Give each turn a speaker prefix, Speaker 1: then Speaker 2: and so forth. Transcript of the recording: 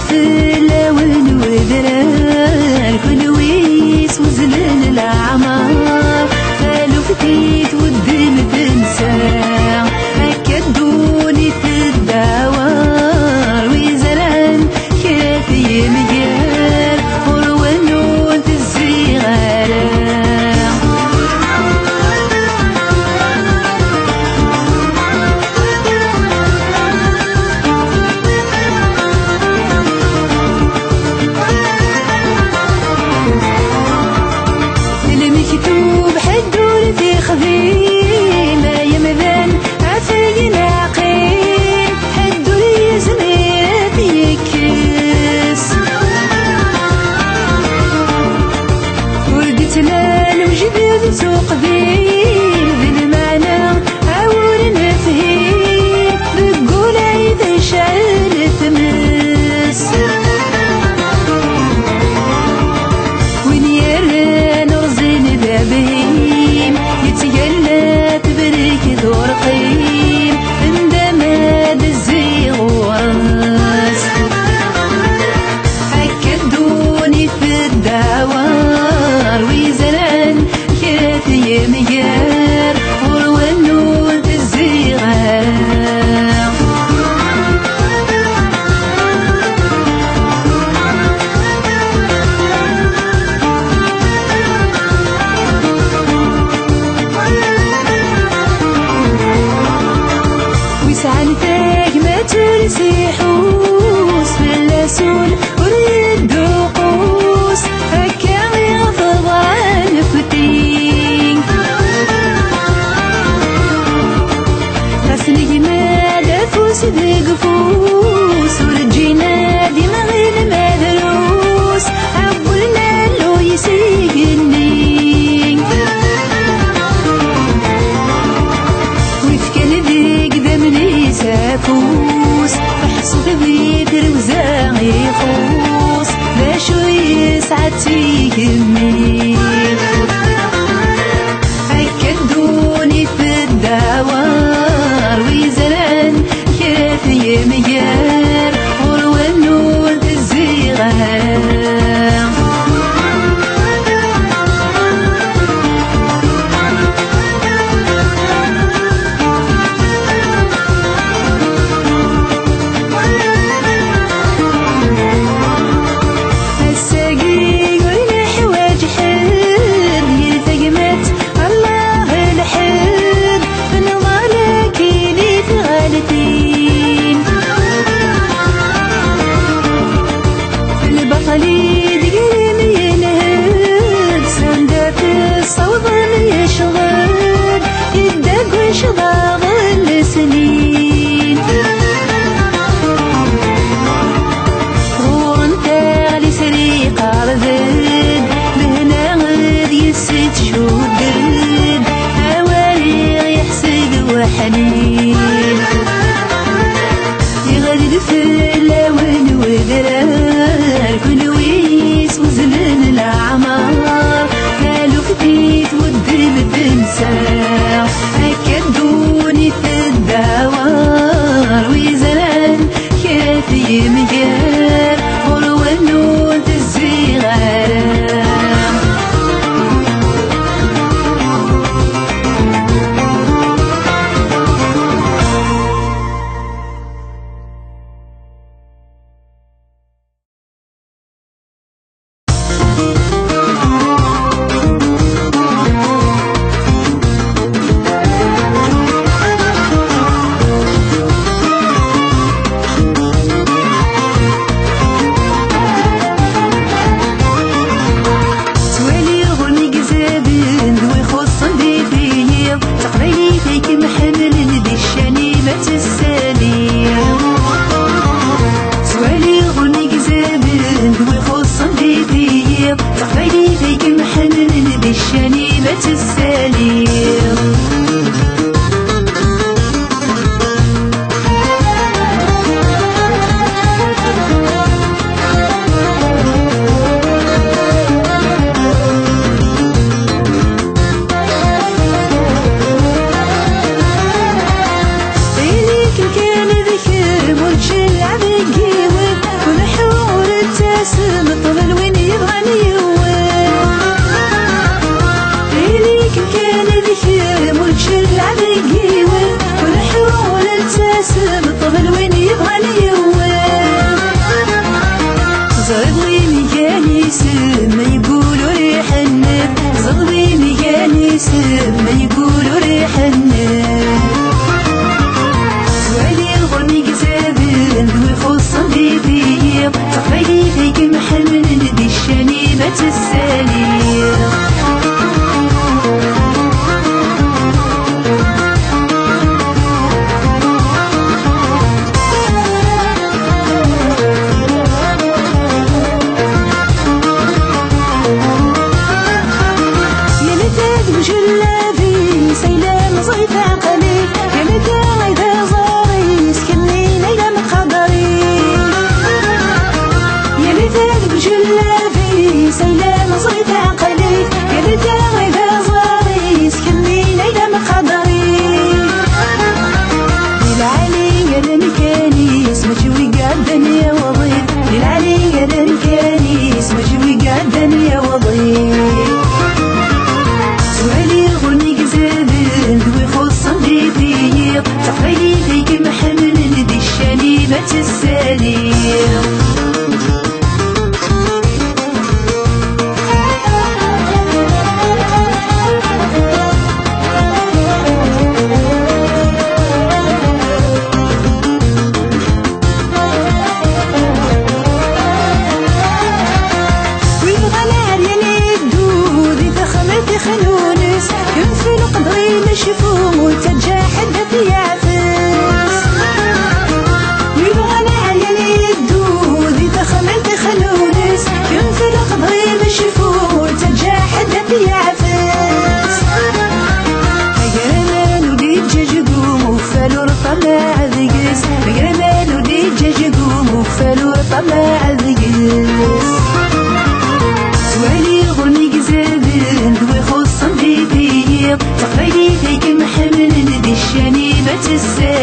Speaker 1: فلاون وذران كل ويس وزلل الأعمار قالوا فتيت والدم تنسى هكا الدوني تداور ويزرعن كافي مجال وروانون تزيغالا المكتوب حدور في خذيل ما يمذن عفاين عقيل حدور يزميت يكس وقلت لا الوجد سوق ذيل بالمعنى عاورنا فيه بقول عيد شعل تمس بهيم يتجلى تبرك دور قيم عندما الزيغ ورس هكا الدوني في الدوار ويزرعن كافي مجار وروانون الزيغار سعنتك ما تنسي حوس باللسول وريد قوس هكا يغفض عن فتين غسلك ما دفوس دقفوس ورجينا ديما غير مدروس عبولنا لو يسيقني وفكان ذيك ذمني سافوس فحصد بيتر وزاغي خوص باشو يسعد تيهمني هكا الدوني في الدوار ويزرعن كافي مجار وروانون الزيغار السليم. تقبلي فيك محمل ندي الشنيبة السليم.